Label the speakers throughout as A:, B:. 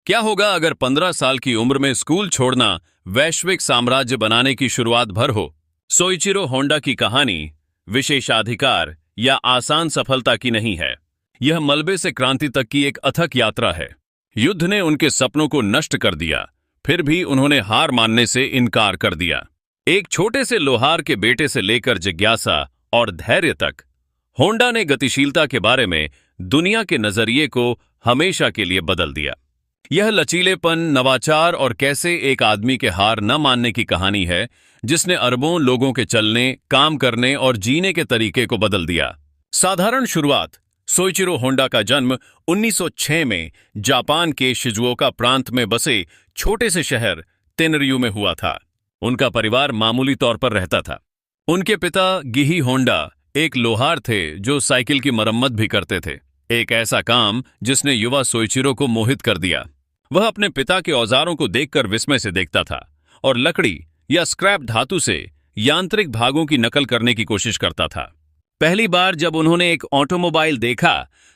A: क्या होगा अगर 15 साल की उम्र में स्कूल छोड़ना वैश्विक साम्राज्य बनाने की शुरुआत भर हो। सोइचिरो होंडा की कहानी विशेषाधिकार या आसान सफलता की नहीं है। यह मलबे से क्रांति तक की एक अथक यात्रा है। युद्ध ने उनके सपनों को नष्ट कर दिया, फिर भी उन्होंने हार मानने से इनकार कर दिया। एक छोटे से लोहार के बेटे से लेकर जिज्ञासा और धैर्य तक, होंडा ने गतिशीलता के बारे में दुनिया के नजरिए को हमेशा के लिए बदल दिया। यह लचीलेपन, नवाचार और कैसे एक आदमी के हार न मानने की कहानी है जिसने अरबों लोगों के चलने, काम करने और जीने के तरीके को बदल दिया। साधारण शुरुआत। सोइचिरो होंडा का जन्म 1906 में जापान के शिजुओका प्रांत में बसे छोटे से शहर तेनरियू में हुआ था। उनका परिवार मामूली तौर पर रहता था। उनके पिता गिही होंडा एक लोहार थे जो साइकिल की मरम्मत भी करते थे, एक ऐसा काम जिसने युवा सोइचिरो को मोहित कर दिया। वह अपने पिता के औजारों को देखकर विस्मय से देखता था और लकड़ी या स्क्रैप धातु से यांत्रिक भागों की नकल करने की कोशिश करता था। पहली बार जब उन्होंने एक ऑटोमोबाइल देखा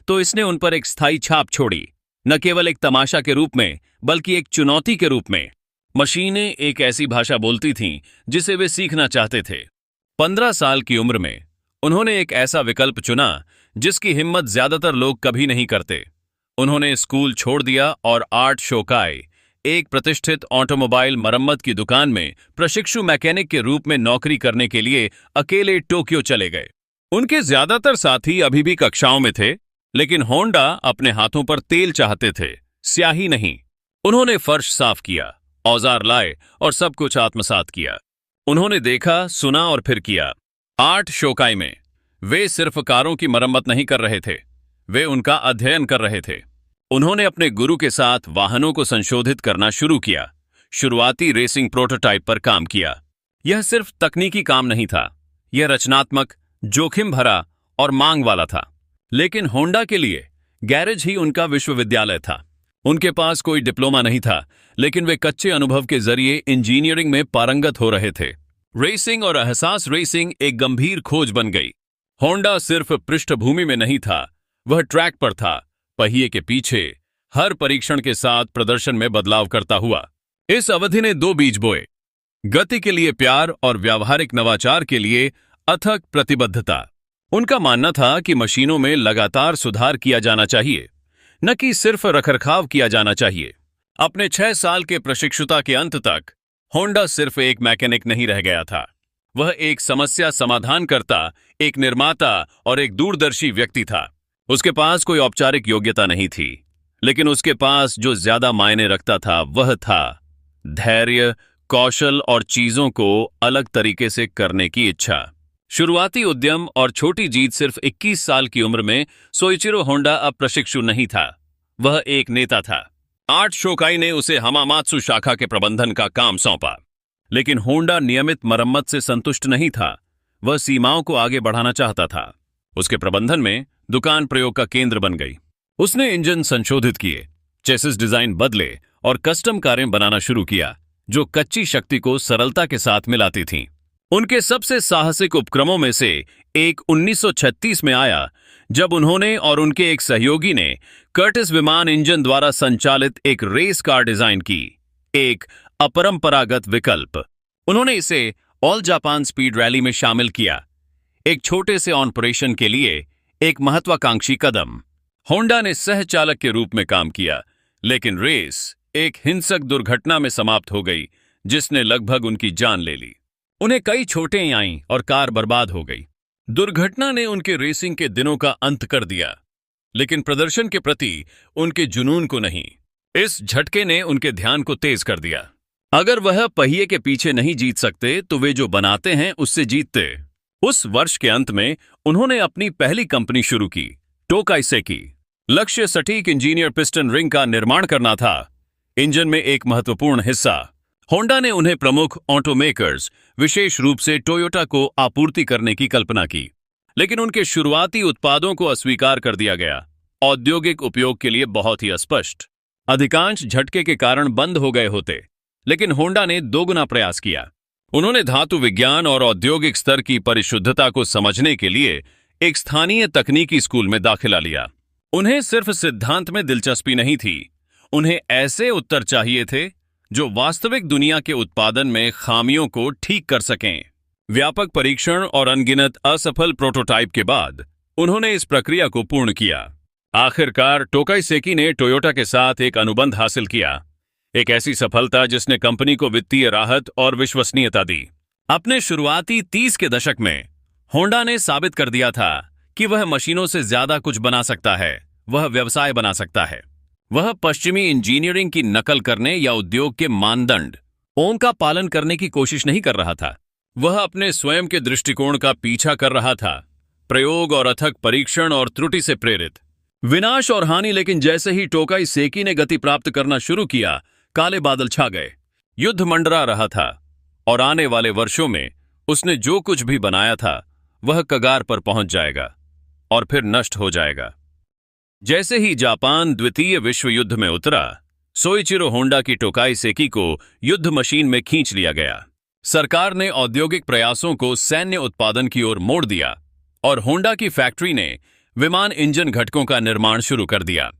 A: तो इसने उन पर एक स्थायी छाप छोड़ी, न केवल एक तमाशा के रूप में बल्कि एक चुनौती के रूप में। मशीनें एक ऐसी भाषा बोलती थीं जिसे वे सीखना चाहते थे। 15 साल की उम्र में उन्होंने एक ऐसा विकल्प चुना जिसकी हिम्मत ज्यादातर लोग कभी नहीं करते। उन्होंने स्कूल छोड़ दिया और आर्ट शोकाई, एक प्रतिष्ठित ऑटोमोबाइल मरम्मत की दुकान में प्रशिक्षु मैकेनिक के रूप में नौकरी करने के लिए अकेले टोक्यो चले गए। उनके ज्यादातर साथी अभी भी कक्षाओं में थे, लेकिन होंडा अपने हाथों पर तेल चाहते थे, स्याही नहीं। उन्होंने फर्श साफ किया, औजार लाए और सब कुछ आत्मसात किया। उन्होंने देखा, सुना और फिर किया। आर्ट शोकाई में वे सिर्फ कारों की मरम्मत नहीं कर रहे थे, वे उनका अध्ययन कर रहे थे। उन्होंने अपने गुरु के साथ वाहनों को संशोधित करना शुरू किया, शुरुआती रेसिंग प्रोटोटाइप पर काम किया। यह सिर्फ तकनीकी काम नहीं था, यह रचनात्मक, जोखिम भरा और मांग वाला था। लेकिन होंडा के लिए गैरेज ही उनका विश्वविद्यालय था। उनके पास कोई डिप्लोमा नहीं था, लेकिन वे कच्चे अनुभव के जरिए इंजीनियरिंग में पारंगत हो रहे थे। रेसिंग और एहसास रेसिंग एक गंभीर खोज बन गई। होंडा सिर्फ पृष्ठभूमि में नहीं था, वह ट्रैक पर था, पहिए के पीछे, हर परीक्षण के साथ प्रदर्शन में बदलाव करता हुआ। इस अवधि ने 2 बीज बोए, गति के लिए प्यार और व्यावहारिक नवाचार के लिए अथक प्रतिबद्धता। उनका मानना था कि मशीनों में लगातार सुधार किया जाना चाहिए, न कि सिर्फ रखरखाव किया जाना चाहिए। अपने 6 साल के प्रशिक्षुता के अंत तक होंडा सिर्फ एक मैकेनिक नहीं रह गया था, वह एक समस्या समाधानकर्ता, एक निर्माता और एक दूरदर्शी व्यक्ति था। उसके पास कोई औपचारिक योग्यता नहीं थी, लेकिन उसके पास जो ज्यादा मायने रखता था वह था धैर्य, कौशल और चीजों को अलग तरीके से करने की इच्छा। शुरुआती उद्यम और छोटी जीत। सिर्फ 21 साल की उम्र में सोइचिरो होंडा अब प्रशिक्षु नहीं था, वह एक नेता था। आर्ट शोकाई ने उसे हमामात्सु शाखा के प्रबंधन का काम सौंपा, लेकिन होंडा नियमित मरम्मत से संतुष्ट नहीं था, वह सीमाओं को आगे बढ़ाना चाहता था। उसके प्रबंधन में दुकान प्रयोग का केंद्र बन गई। उसने इंजन संशोधित किए, चेसिस डिजाइन बदले और कस्टम कारें बनाना शुरू किया जो कच्ची शक्ति को सरलता के साथ मिलाती थीं। उनके सबसे साहसिक उपक्रमों में से एक 1936 में आया जब उन्होंने और उनके एक सहयोगी ने कर्टिस विमान इंजन द्वारा संचालित एक रेस कार डिजाइन की, एक अपरंपरागत विकल्प। उन्होंने इसे ऑल जापान स्पीड रैली में शामिल किया, एक छोटे से ऑपरेशन के लिए एक महत्वाकांक्षी कदम। होंडा ने सह चालक के रूप में काम किया, लेकिन रेस एक हिंसक दुर्घटना में समाप्त हो गई जिसने लगभग उनकी जान ले ली। उन्हें कई चोटें आईं और कार बर्बाद हो गई। दुर्घटना ने उनके रेसिंग के दिनों का अंत कर दिया, लेकिन प्रदर्शन के प्रति उनके जुनून को नहीं। इस झटके ने उनके ध्यान को तेज कर दिया। अगर वह पहिए के पीछे नहीं जीत सकते तो वे जो बनाते हैं उससे जीतते। उस वर्ष के अंत में उन्होंने अपनी पहली कंपनी शुरू की, टोकाइसेकी। लक्ष्य सटीक इंजीनियर पिस्टन रिंग का निर्माण करना था, इंजन में एक महत्वपूर्ण हिस्सा। होंडा ने उन्हें प्रमुख ऑटोमेकर्स, विशेष रूप से टोयोटा को आपूर्ति करने की कल्पना की, लेकिन उनके शुरुआती उत्पादों को अस्वीकार कर दिया गया। औद्योगिक उपयोग के लिए बहुत ही अस्पष्ट, अधिकांश झटके के कारण बंद हो गए होते, लेकिन होंडा ने दोगुना प्रयास किया। उन्होंने धातु विज्ञान और औद्योगिक स्तर की परिशुद्धता को समझने के लिए एक स्थानीय तकनीकी स्कूल में दाखिला लिया। उन्हें सिर्फ सिद्धांत में दिलचस्पी नहीं थी, उन्हें ऐसे उत्तर चाहिए थे जो वास्तविक दुनिया के उत्पादन में खामियों को ठीक कर सकें। व्यापक परीक्षण और अनगिनत असफल प्रोटोटाइप के बाद उन्होंने इस प्रक्रिया को पूर्ण किया। आखिरकार टोकाई सेकी ने टोयोटा के साथ एक अनुबंध हासिल किया, एक ऐसी सफलता जिसने कंपनी को वित्तीय राहत और विश्वसनीयता दी। अपने शुरुआती 30 के दशक में होंडा ने साबित कर दिया था कि वह मशीनों से ज्यादा कुछ बना सकता है, वह व्यवसाय बना सकता है। वह पश्चिमी इंजीनियरिंग की नकल करने या उद्योग के मानदंड ओम का पालन करने की कोशिश नहीं कर रहा था। वह अपने स्वयं के दृष्टिकोण का पीछा कर रहा था, प्रयोग और अथक परीक्षण और त्रुटि से प्रेरित। विनाश और हानि। लेकिन जैसे ही टोकाई सेकी ने गति प्राप्त करना शुरू किया, काले बादल छा गए। युद्ध मंडरा रहा था और आने वाले वर्षों में उसने जो कुछ भी बनाया था वह कगार पर पहुंच जाएगा और फिर नष्ट हो जाएगा। जैसे ही जापान द्वितीय विश्व युद्ध में उतरा, सोइचिरो होंडा की टोकाई सेकी को युद्ध मशीन में खींच लिया गया। सरकार ने औद्योगिक प्रयासों को सैन्य उत्पादन की ओर मोड़ दिया और होंडा की फैक्ट्री ने विमान इंजन घटकों का निर्माण शुरू कर दिया।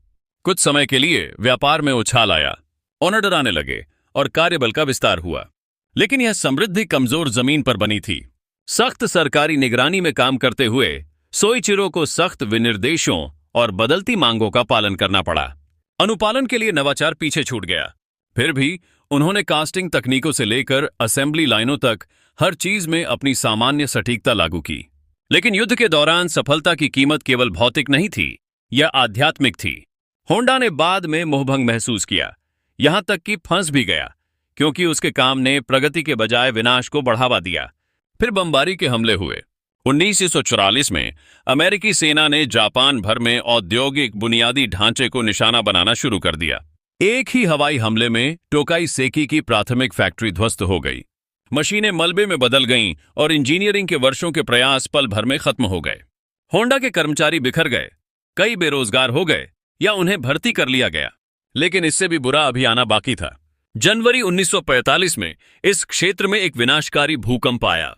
A: कुछ समय के लिए व्यापार में उछाल आया, ऑर्डर आने लगे और कार्यबल का विस्तार हुआ। लेकिन यह समृद्धि कमजोर जमीन पर बनी थी। सख्त सरकारी निगरानी में काम करते हुए सोइचिरो को सख्त विनिर्देशों और बदलती मांगों का पालन करना पड़ा। अनुपालन के लिए नवाचार पीछे छूट गया। फिर भी उन्होंने कास्टिंग तकनीकों से लेकर असेंबली लाइनों तक हर चीज में अपनी सामान्य सटीकता लागू की। लेकिन युद्ध के दौरान सफलता की कीमत केवल भौतिक नहीं थी, यह आध्यात्मिक थी। होंडा ने बाद में मोहभंग महसूस किया, यहां तक कि फंस भी गया, क्योंकि उसके काम ने प्रगति के बजाय विनाश को बढ़ावा दिया। फिर बमबारी के हमले हुए। 1944 में अमेरिकी सेना ने जापान भर में औद्योगिक बुनियादी ढांचे को निशाना बनाना शुरू कर दिया। एक ही हवाई हमले में टोकाई सेकी की प्राथमिक फैक्ट्री ध्वस्त हो गई। मशीनें मलबे में बदल गईं और इंजीनियरिंग के वर्षों के प्रयास पल भर में खत्म हो गए। होंडा के कर्मचारी बिखर गए, कई बेरोजगार हो गए या उन्हें भर्ती कर लिया गया। लेकिन इससे भी बुरा अभी आना बाकी था। जनवरी 1945 में इस क्षेत्र में एक विनाशकारी भूकंप आया।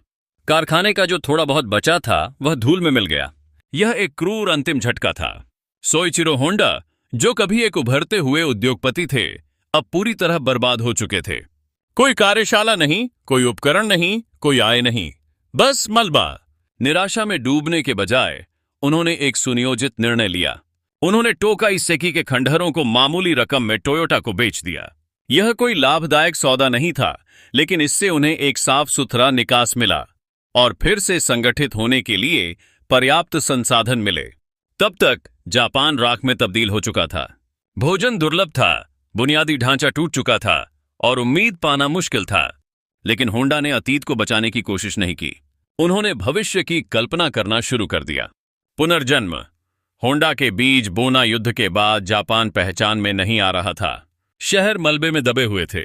A: कारखाने का जो थोड़ा बहुत बचा था वह धूल में मिल गया। यह एक क्रूर अंतिम झटका था। सोइचिरो होंडा, जो कभी एक उभरते हुए उद्योगपति थे, अब पूरी तरह बर्बाद हो चुके थे। कोई कार्यशाला नहीं, कोई उपकरण नहीं, कोई आय नहीं, बस मलबा। निराशा में डूबने के बजाय उन्होंने एक सुनियोजित निर्णय लिया। उन्होंने टोकाई सेकी के खंडहरों को मामूली रकम में टोयोटा को बेच दिया। यह कोई लाभदायक सौदा नहीं था, लेकिन इससे उन्हें एक साफ सुथरा निकास मिला और फिर से संगठित होने के लिए पर्याप्त संसाधन मिले। तब तक जापान राख में तब्दील हो चुका था। भोजन दुर्लभ था, बुनियादी ढांचा टूट चुका था और उम्मीद पाना मुश्किल था। लेकिन होंडा ने अतीत को बचाने की कोशिश नहीं की। उन्होंने भविष्य की कल्पना करना शुरू कर दिया। पुनर्जन्म। होंडा के बीज बोना युद्ध के बाद जापान पहचान में नहीं आ रहा था। शहर मलबे में दबे हुए थे,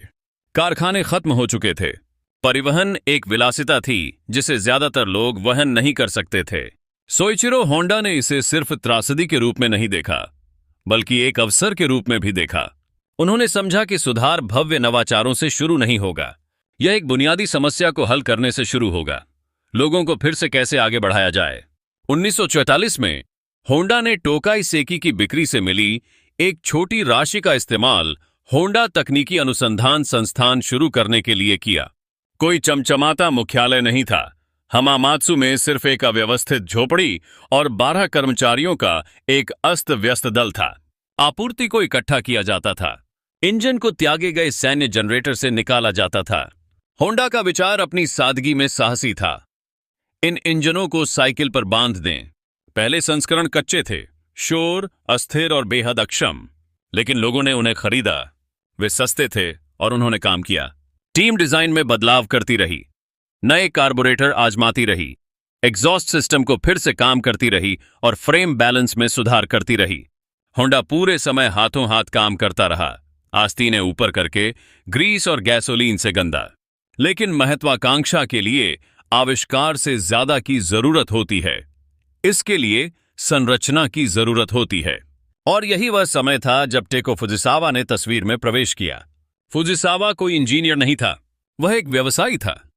A: कारखाने खत्म हो चुके थे, परिवहन एक विलासिता थी जिसे ज्यादातर लोग वहन नहीं कर सकते थे। सोइचिरो होंडा ने इसे सिर्फ त्रासदी के रूप में नहीं देखा, बल्कि एक अवसर के रूप में भी देखा। उन्होंने समझा कि सुधार भव्य नवाचारों से शुरू नहीं होगा, यह एक बुनियादी समस्या को हल करने से शुरू होगा। लोगों को फिर से कैसे आगे बढ़ाया जाए। 1944 में होंडा ने टोकाई सेकी की बिक्री से मिली एक छोटी राशि का इस्तेमाल होंडा तकनीकी अनुसंधान संस्थान शुरू करने के लिए किया। कोई चमचमाता मुख्यालय नहीं था। हमामात्सु में सिर्फ एक अव्यवस्थित झोपड़ी और 12 कर्मचारियों का एक अस्त व्यस्त दल था। आपूर्ति को इकट्ठा किया जाता था, इंजन को त्यागे गए सैन्य जनरेटर से निकाला जाता था। होंडा का विचार अपनी सादगी में साहसी था। इन इंजनों को साइकिल पर बांध दें। पहले संस्करण कच्चे थे, शोर, अस्थिर और बेहद अक्षम, लेकिन लोगों ने उन्हें खरीदा। वे सस्ते थे और उन्होंने काम किया। टीम डिजाइन में बदलाव करती रही, नए कार्बोरेटर आजमाती रही, एग्जॉस्ट सिस्टम को फिर से काम करती रही और फ्रेम बैलेंस में सुधार करती रही। होंडा पूरे समय हाथों हाथ काम करता रहा, आस्तीनें ऊपर करके, ग्रीस और गैसोलीन से गंदा। लेकिन महत्वाकांक्षा के लिए आविष्कार से ज्यादा की जरूरत होती है। इसके लिए संरचना की जरूरत होती है। और यही वह समय था जब टेको फुजिसावा ने तस्वीर में प्रवेश किया। फुजिसावा कोई इंजीनियर नहीं था, वह एक व्यवसायी था,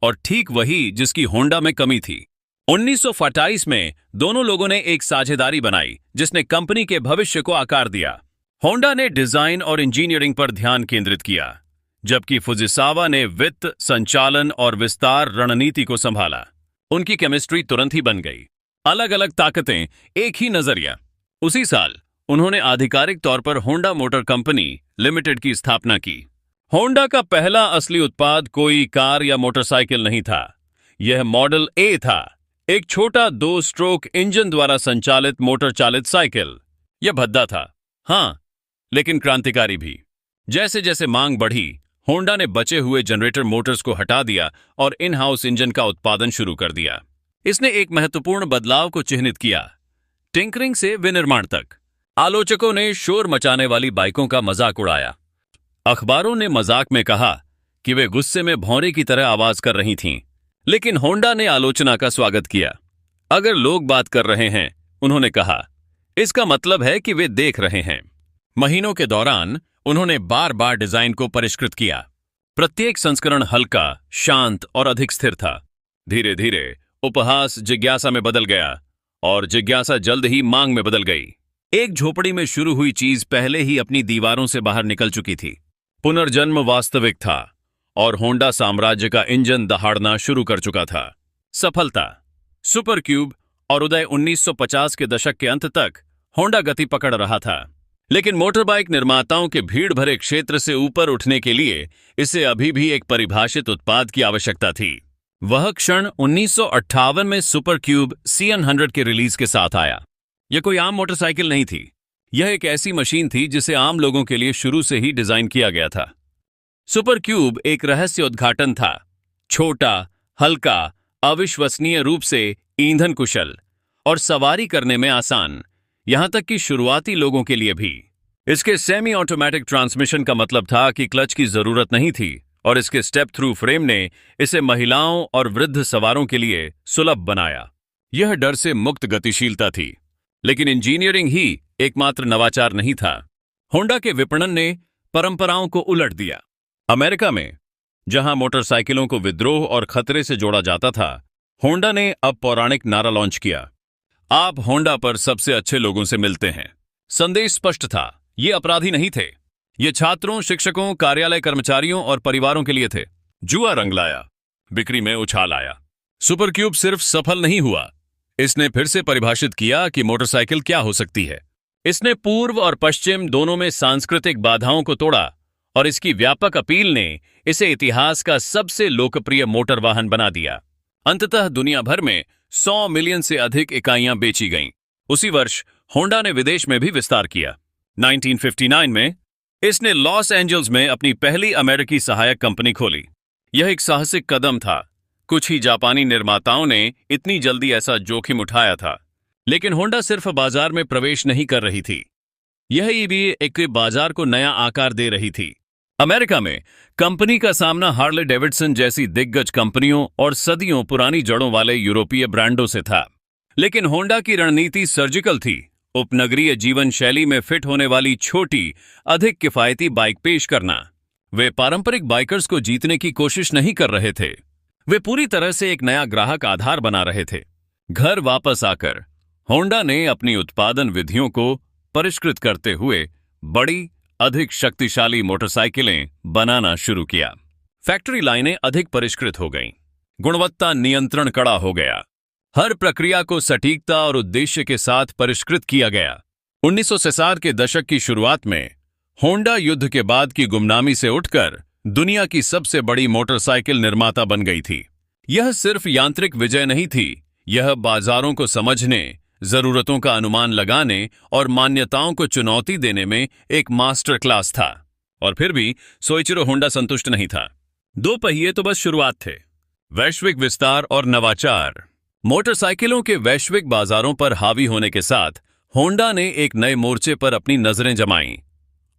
A: और ठीक वही जिसकी होंडा में कमी थी। 1928 में दोनों लोगों ने एक साझेदारी बनाई जिसने कंपनी के भविष्य को आकार दिया। होंडा ने डिजाइन और इंजीनियरिंग पर ध्यान केंद्रित किया, जबकि फुजिसावा ने वित्त, संचालन और विस्तार रणनीति को संभाला। उनकी केमिस्ट्री तुरंत ही बन गई। अलग अलग ताकतें, एक ही नजरिया। उसी साल उन्होंने आधिकारिक तौर पर होंडा मोटर कंपनी लिमिटेड की स्थापना की। होंडा का पहला असली उत्पाद कोई कार या मोटरसाइकिल नहीं था। यह मॉडल ए था, एक छोटा 2 स्ट्रोक इंजन द्वारा संचालित मोटर चालित साइकिल। यह भद्दा था, हाँ, लेकिन क्रांतिकारी भी। जैसे जैसे मांग बढ़ी, होंडा ने बचे हुए जनरेटर मोटर्स को हटा दिया और इन हाउस इंजन का उत्पादन शुरू कर दिया। इसने एक महत्वपूर्ण बदलाव को चिह्नित किया, टिंकरिंग से विनिर्माण तक। आलोचकों ने शोर मचाने वाली बाइकों का मजाक उड़ाया। अखबारों ने मजाक में कहा कि वे गुस्से में भौरे की तरह आवाज कर रही थीं, लेकिन होंडा ने आलोचना का स्वागत किया। अगर लोग बात कर रहे हैं, उन्होंने कहा, इसका मतलब है कि वे देख रहे हैं। महीनों के दौरान उन्होंने बार बार डिजाइन को परिष्कृत किया। प्रत्येक संस्करण हल्का, शांत और अधिक स्थिर था। धीरे धीरे उपहास जिज्ञासा में बदल गया और जिज्ञासा जल्द ही मांग में बदल गई। एक झोपड़ी में शुरू हुई चीज पहले ही अपनी दीवारों से बाहर निकल चुकी थी। पुनर्जन्म वास्तविक था और होंडा साम्राज्य का इंजन दहाड़ना शुरू कर चुका था। सफलता, सुपर क्यूब और उदय 1950 के दशक के अंत तक होंडा गति पकड़ रहा था, लेकिन मोटरबाइक निर्माताओं के भीड़ भरे क्षेत्र से ऊपर उठने के लिए इसे अभी भी एक परिभाषित उत्पाद की आवश्यकता थी। वह क्षण 1958 में सुपर क्यूब CN100 के रिलीज के साथ आया। यह कोई आम मोटरसाइकिल नहीं थी। यह एक ऐसी मशीन थी जिसे आम लोगों के लिए शुरू से ही डिजाइन किया गया था। सुपर क्यूब एक रहस्य उद्घाटन था। छोटा, हल्का, अविश्वसनीय रूप से ईंधन कुशल और सवारी करने में आसान, यहां तक कि शुरुआती लोगों के लिए भी। इसके सेमी ऑटोमेटिक ट्रांसमिशन का मतलब था कि क्लच की जरूरत नहीं थी और इसके स्टेप थ्रू फ्रेम ने इसे महिलाओं और वृद्ध सवारों के लिए सुलभ बनाया। यह डर से मुक्त गतिशीलता थी, लेकिन इंजीनियरिंग ही एकमात्र नवाचार नहीं था। होंडा के विपणन ने परंपराओं को उलट दिया। अमेरिका में, जहां मोटरसाइकिलों को विद्रोह और खतरे से जोड़ा जाता था, होंडा ने अब पौराणिक नारा लॉन्च किया, आप होंडा पर सबसे अच्छे लोगों से मिलते हैं। संदेश स्पष्ट था, ये अपराधी नहीं थे। ये छात्रों, शिक्षकों, कार्यालय कर्मचारियों और परिवारों के लिए थे। जुआ रंग लाया, बिक्री में उछाल आया। सुपर क्यूब सिर्फ सफल नहीं हुआ, इसने फिर से परिभाषित किया कि मोटरसाइकिल क्या हो सकती है। इसने पूर्व और पश्चिम दोनों में सांस्कृतिक बाधाओं को तोड़ा और इसकी व्यापक अपील ने इसे इतिहास का सबसे लोकप्रिय मोटर वाहन बना दिया। अंततः दुनिया भर में 100 मिलियन से अधिक इकाइयां बेची गईं। उसी वर्ष होंडा ने विदेश में भी विस्तार किया। 1959 में इसने लॉस एंजल्स में अपनी पहली अमेरिकी सहायक कंपनी खोली। यह एक साहसिक कदम था। कुछ ही जापानी निर्माताओं ने इतनी जल्दी ऐसा जोखिम उठाया था। लेकिन होंडा सिर्फ बाजार में प्रवेश नहीं कर रही थी, यह भी एक बाजार को नया आकार दे रही थी। अमेरिका में कंपनी का सामना हार्ले डेविडसन जैसी दिग्गज कंपनियों और सदियों पुरानी जड़ों वाले यूरोपीय ब्रांडों से था। लेकिन होंडा की रणनीति सर्जिकल थी, उपनगरीय जीवन शैली में फिट होने वाली छोटी, अधिक किफायती बाइक पेश करना। वे पारंपरिक बाइकर्स को जीतने की कोशिश नहीं कर रहे थे, वे पूरी तरह से एक नया ग्राहक आधार बना रहे थे। घर वापस आकर होंडा ने अपनी उत्पादन विधियों को परिष्कृत करते हुए बड़ी, अधिक शक्तिशाली मोटरसाइकिलें बनाना शुरू किया। फैक्ट्री लाइनें अधिक परिष्कृत हो गईं, गुणवत्ता नियंत्रण कड़ा हो गया, हर प्रक्रिया को सटीकता और उद्देश्य के साथ परिष्कृत किया गया। 1960 के दशक की शुरुआत में होंडा युद्ध के बाद की गुमनामी से उठकर दुनिया की सबसे बड़ी मोटरसाइकिल निर्माता बन गई थी। यह सिर्फ यांत्रिक विजय नहीं थी, यह बाजारों को समझने, जरूरतों का अनुमान लगाने और मान्यताओं को चुनौती देने में एक मास्टर क्लास था। और फिर भी सोइचिरो होंडा संतुष्ट नहीं था। 2 पहिए तो बस शुरुआत थे। वैश्विक विस्तार और नवाचार। मोटरसाइकिलों के वैश्विक बाजारों पर हावी होने के साथ होंडा ने एक नए मोर्चे पर अपनी नजरें जमाईं,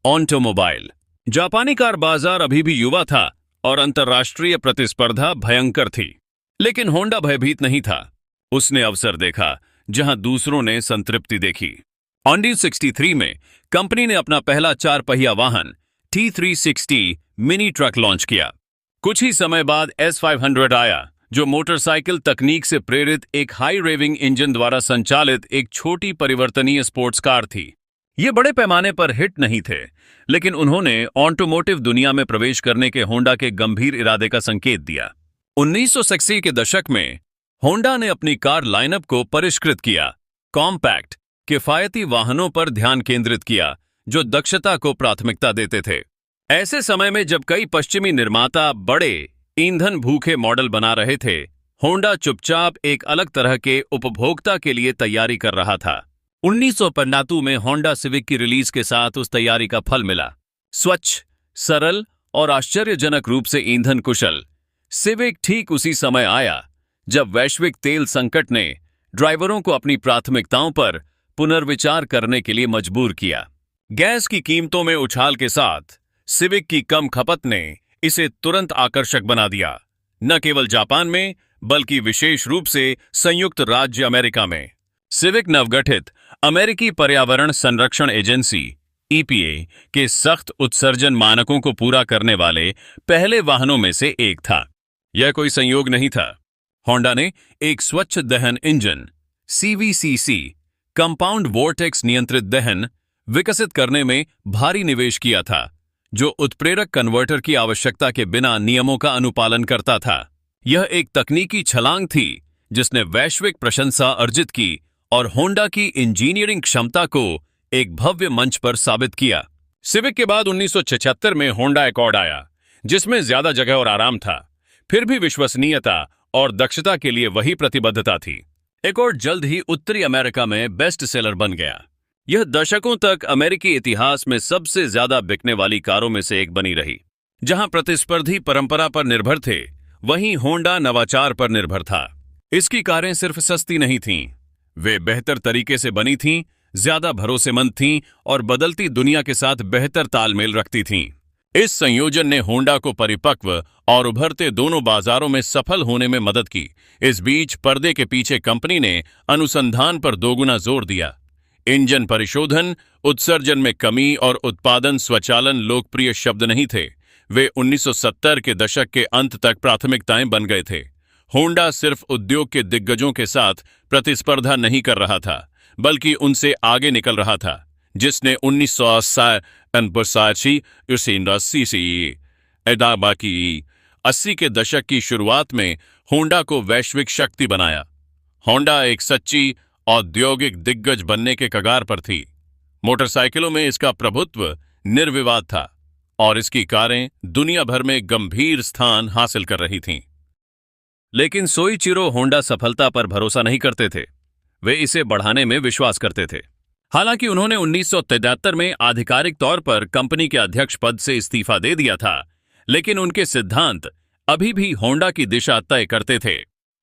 A: ऑटोमोबाइल। जापानी कार बाजार अभी भी युवा था और अंतर्राष्ट्रीय प्रतिस्पर्धा भयंकर थी, लेकिन होंडा भयभीत नहीं था। उसने अवसर देखा जहां दूसरों ने संतृप्ति देखी। 1963 में कंपनी ने अपना पहला 4 पहिया वाहन T360 मिनी ट्रक लॉन्च किया। कुछ ही समय बाद S500 आया, जो मोटरसाइकिल तकनीक से प्रेरित एक हाई रेविंग इंजन द्वारा संचालित एक छोटी परिवर्तनीय स्पोर्ट्स कार थी। ये बड़े पैमाने पर हिट नहीं थे, लेकिन उन्होंने ऑटोमोटिव दुनिया में प्रवेश करने के होंडा के गंभीर इरादे का संकेत दिया। 1980 के दशक में होंडा ने अपनी कार लाइनअप को परिष्कृत किया, कॉम्पैक्ट, किफायती वाहनों पर ध्यान केंद्रित किया जो दक्षता को प्राथमिकता देते थे। ऐसे समय में जब कई पश्चिमी निर्माता बड़े ईंधन भूखे मॉडल बना रहे थे, होंडा चुपचाप एक अलग तरह के उपभोक्ता के लिए तैयारी कर रहा था। 1992 में होंडा सिविक की रिलीज के साथ उस तैयारी का फल मिला। स्वच्छ, सरल और आश्चर्यजनक रूप से ईंधन कुशल सिविक ठीक उसी समय आया जब वैश्विक तेल संकट ने ड्राइवरों को अपनी प्राथमिकताओं पर पुनर्विचार करने के लिए मजबूर किया। गैस की कीमतों में उछाल के साथ सिविक की कम खपत ने इसे तुरंत आकर्षक बना दिया, न केवल जापान में बल्कि विशेष रूप से संयुक्त राज्य अमेरिका में। सिविक नवगठित अमेरिकी पर्यावरण संरक्षण एजेंसी EPA के सख्त उत्सर्जन मानकों को पूरा करने वाले पहले वाहनों में से एक था। यह कोई संयोग नहीं था। होंडा ने एक स्वच्छ दहन इंजन CVCC कंपाउंड वोर्टेक्स नियंत्रित दहन विकसित करने में भारी निवेश किया था, जो उत्प्रेरक कन्वर्टर की आवश्यकता के बिना नियमों का अनुपालन करता था। यह एक तकनीकी छलांग थी जिसने वैश्विक प्रशंसा अर्जित की और होंडा की इंजीनियरिंग क्षमता को एक भव्य मंच पर साबित किया। सिविक के बाद 1976 में होंडा एकॉर्ड आया, जिसमें ज्यादा जगह और आराम था, फिर भी विश्वसनीयता और दक्षता के लिए वही प्रतिबद्धता थी। एकॉर्ड जल्द ही उत्तरी अमेरिका में बेस्ट सेलर बन गया। यह दशकों तक अमेरिकी इतिहास में सबसे ज्यादा बिकने वाली कारों में से एक बनी रही। जहां प्रतिस्पर्धी परंपरा पर निर्भर थे, वहीं होंडा नवाचार पर निर्भर था। इसकी कारें सिर्फ सस्ती नहीं थीं, वे बेहतर तरीके से बनी थीं, ज्यादा भरोसेमंद थीं और बदलती दुनिया के साथ बेहतर तालमेल रखती थीं। इस संयोजन ने होंडा को परिपक्व और उभरते दोनों बाजारों में सफल होने में मदद की। इस बीच पर्दे के पीछे कंपनी ने अनुसंधान पर दोगुना जोर दिया। इंजन परिशोधन, उत्सर्जन में कमी और उत्पादन स्वचालन लोकप्रिय शब्द नहीं थे, वे 1970 के दशक के अंत तक प्राथमिकताएं बन गए थे। होंडा सिर्फ उद्योग के दिग्गजों के साथ प्रतिस्पर्धा नहीं कर रहा था, बल्कि उनसे आगे निकल रहा था, जिसने 1980 के दशक की शुरुआत में होंडा को वैश्विक शक्ति बनाया। होंडा एक सच्ची औद्योगिक दिग्गज बनने के कगार पर थी। मोटरसाइकिलों में इसका प्रभुत्व निर्विवाद था और इसकी कारें दुनिया भर में गंभीर स्थान हासिल कर रही थीं। लेकिन सोइचिरो होंडा सफलता पर भरोसा नहीं करते थे, वे इसे बढ़ाने में विश्वास करते थे। हालांकि उन्होंने 1973 में आधिकारिक तौर पर कंपनी के अध्यक्ष पद से इस्तीफा दे दिया था, लेकिन उनके सिद्धांत अभी भी होंडा की दिशा तय करते थे।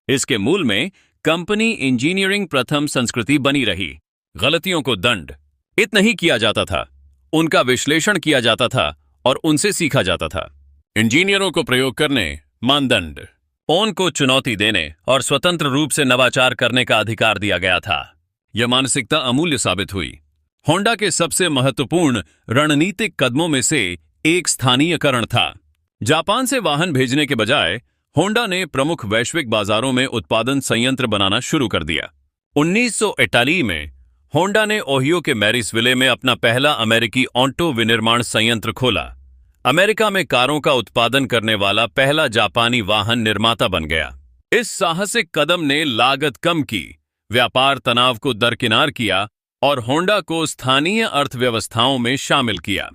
A: इसके मूल में कंपनी इंजीनियरिंग प्रथम संस्कृति बनी रही। गलतियों को दंड इतना ही किया जाता था, उनका विश्लेषण किया जाता था और उनसे सीखा जाता था। इंजीनियरों को प्रयोग करने, मानदंड, ओन को चुनौती देने और स्वतंत्र रूप से नवाचार करने का अधिकार दिया गया था। यह मानसिकता अमूल्य साबित हुई। होंडा के सबसे महत्वपूर्ण रणनीतिक कदमों में से एक स्थानीयकरण था। जापान से वाहन भेजने के बजाय होंडा ने प्रमुख वैश्विक बाजारों में उत्पादन संयंत्र बनाना शुरू कर दिया। 1948 में होंडा ने ओहियो के मैरिसविले में अपना पहला अमेरिकी ऑटो विनिर्माण संयंत्र खोला। अमेरिका में कारों का उत्पादन करने वाला पहला जापानी वाहन निर्माता बन गया। इस साहसिक कदम ने लागत कम की, व्यापार तनाव को दरकिनार किया और होंडा को स्थानीय अर्थव्यवस्थाओं में शामिल किया।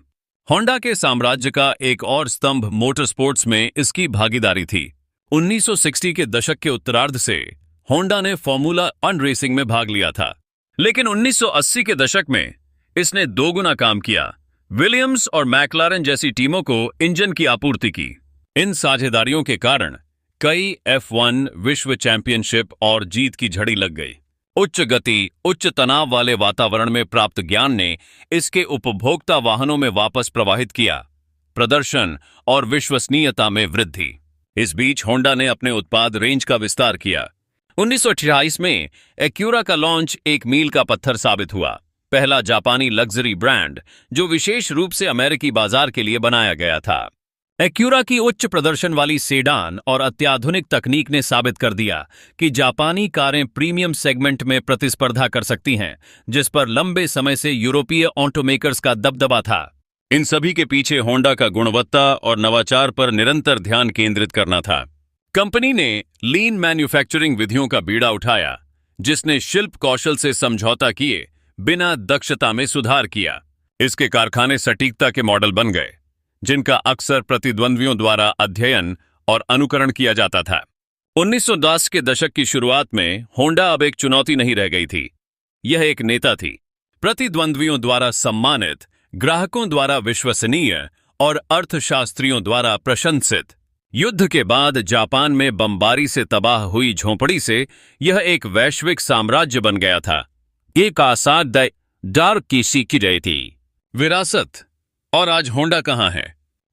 A: होंडा के साम्राज्य का एक और स्तंभ मोटरस्पोर्ट्स में इसकी भागीदारी थी। 1960 के दशक के उत्तरार्ध से होंडा ने फॉर्मूला 1 रेसिंग में भाग लिया था, लेकिन 1980 के दशक में इसने दोगुना काम किया। विलियम्स और मैक्लारेन जैसी टीमों को इंजन की आपूर्ति की। इन साझेदारियों के कारण कई F1 विश्व चैंपियनशिप और जीत की झड़ी लग गई। उच्च गति, उच्च तनाव वाले वातावरण में प्राप्त ज्ञान ने इसके उपभोक्ता वाहनों में वापस प्रवाहित किया, प्रदर्शन और विश्वसनीयता में वृद्धि। इस बीच होंडा ने अपने उत्पाद रेंज का विस्तार किया। 1928 में एक्यूरा का लॉन्च एक मील का पत्थर साबित हुआ, पहला जापानी लग्जरी ब्रांड जो विशेष रूप से अमेरिकी बाजार के लिए बनाया गया था। एक्यूरा की उच्च प्रदर्शन वाली सेडान और अत्याधुनिक तकनीक ने साबित कर दिया कि जापानी कारें प्रीमियम सेगमेंट में प्रतिस्पर्धा कर सकती हैं, जिस पर लंबे समय से यूरोपीय ऑटोमेकर्स का दबदबा था। इन सभी के पीछे होंडा का गुणवत्ता और नवाचार पर निरंतर ध्यान केंद्रित करना था। कंपनी ने लीन मैन्युफैक्चरिंग विधियों का बीड़ा उठाया, जिसने शिल्प कौशल से समझौता किए बिना दक्षता में सुधार किया। इसके कारखाने सटीकता के मॉडल बन गए, जिनका अक्सर प्रतिद्वंद्वियों द्वारा अध्ययन और अनुकरण किया जाता था। 1910 के दशक की शुरुआत में होंडा अब एक चुनौती नहीं रह गई थी, यह एक नेता थी। प्रतिद्वंद्वियों द्वारा सम्मानित, ग्राहकों द्वारा विश्वसनीय और अर्थशास्त्रियों द्वारा प्रशंसित। युद्ध के बाद जापान में बमबारी से तबाह हुई झोंपड़ी से यह एक वैश्विक साम्राज्य बन गया था। एक आसाद डर की सीखी रही थी विरासत। और आज होंडा कहां है?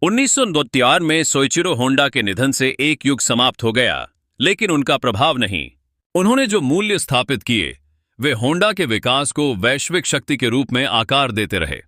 A: 1993 में सोइचिरो होंडा के निधन से एक युग समाप्त हो गया, लेकिन उनका प्रभाव नहीं। उन्होंने जो मूल्य स्थापित किए, वे होंडा के विकास को वैश्विक शक्ति के रूप में आकार देते रहे।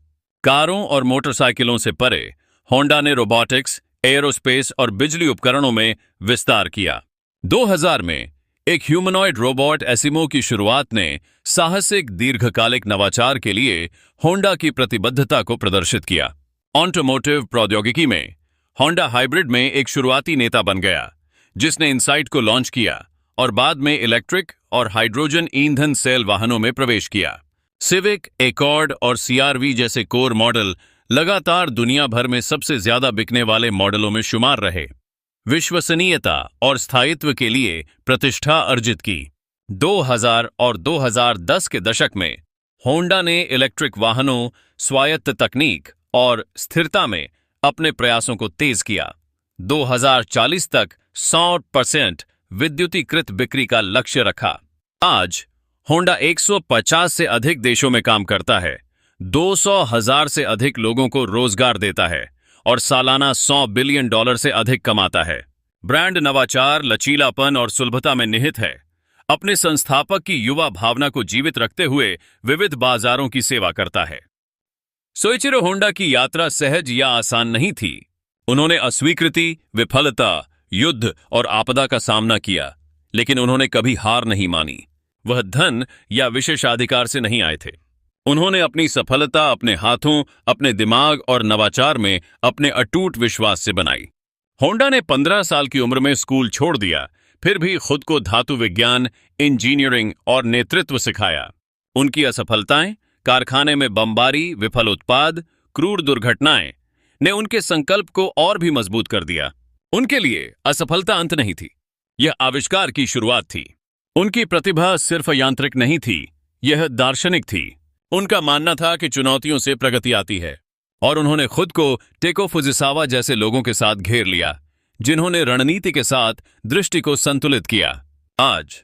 A: कारों और मोटरसाइकिलों से परे होंडा ने रोबोटिक्स, एयरोस्पेस और बिजली उपकरणों में विस्तार किया। 2000 में एक ह्यूमनॉइड रोबोट एसिमो की शुरुआत ने साहसिक दीर्घकालिक नवाचार के लिए होंडा की प्रतिबद्धता को प्रदर्शित किया। ऑटोमोटिव प्रौद्योगिकी में होंडा हाइब्रिड में एक शुरुआती नेता बन गया, जिसने इनसाइट को लॉन्च किया और बाद में इलेक्ट्रिक और हाइड्रोजन ईंधन सेल वाहनों में प्रवेश किया। सिविक, एकॉर्ड और सीआरवी जैसे कोर मॉडल लगातार दुनिया भर में सबसे ज्यादा बिकने वाले मॉडलों में शुमार रहे। विश्वसनीयता और स्थायित्व के लिए प्रतिष्ठा अर्जित की। 2000 और 2010 के दशक में होंडा ने इलेक्ट्रिक वाहनों, स्वायत्त तकनीक और स्थिरता में अपने प्रयासों को तेज किया। 2040 तक 100% विद्युतीकृत बिक्री का लक्ष्य रखा। आज होंडा 150 से अधिक देशों में काम करता है, 200,000 से अधिक लोगों को रोजगार देता है और सालाना $100 बिलियन से अधिक कमाता है। ब्रांड नवाचार, लचीलापन और सुलभता में निहित है। अपने संस्थापक की युवा भावना को जीवित रखते हुए विविध बाजारों की सेवा करता है। सोइचिरो होंडा की यात्रा सहज या आसान नहीं थी। उन्होंने अस्वीकृति, विफलता, युद्ध और आपदा का सामना किया, लेकिन उन्होंने कभी हार नहीं मानी। वह धन या विशेषाधिकार से नहीं आए थे। उन्होंने अपनी सफलता अपने हाथों, अपने दिमाग और नवाचार में अपने अटूट विश्वास से बनाई। होंडा ने 15 साल की उम्र में स्कूल छोड़ दिया, फिर भी खुद को धातु विज्ञान, इंजीनियरिंग और नेतृत्व सिखाया। उनकी असफलताएं, कारखाने में बमबारी, विफल उत्पाद, क्रूर दुर्घटनाएं ने उनके संकल्प को और भी मजबूत कर दिया। उनके लिए असफलता अंत नहीं थी, यह आविष्कार की शुरुआत थी। उनकी प्रतिभा सिर्फ यांत्रिक नहीं थी, यह दार्शनिक थी। उनका मानना था कि चुनौतियों से प्रगति आती है, और उन्होंने खुद को टेको फुजिसावा जैसे लोगों के साथ घेर लिया, जिन्होंने रणनीति के साथ दृष्टि को संतुलित किया। आज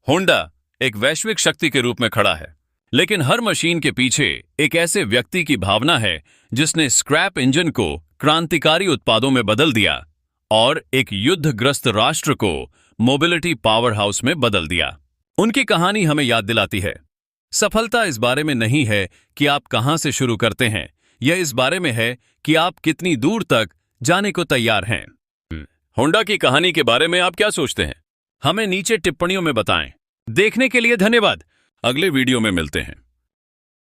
A: होंडा एक वैश्विक शक्ति के रूप में खड़ा है, लेकिन हर मशीन के पीछे एक ऐसे व्यक्ति की भावना है जिसने स्क्रैप इंजन को क्रांतिकारी उत्पादों में बदल दिया और एक युद्धग्रस्त राष्ट्र को मोबिलिटी पावर हाउस में बदल दिया। उनकी कहानी हमें याद दिलाती है, सफलता इस बारे में नहीं है कि आप कहां से शुरू करते हैं, यह इस बारे में है कि आप कितनी दूर तक जाने को तैयार हैं। होंडा की कहानी के बारे में आप क्या सोचते हैं? हमें नीचे टिप्पणियों में बताएं। देखने के लिए धन्यवाद। अगले वीडियो में मिलते हैं।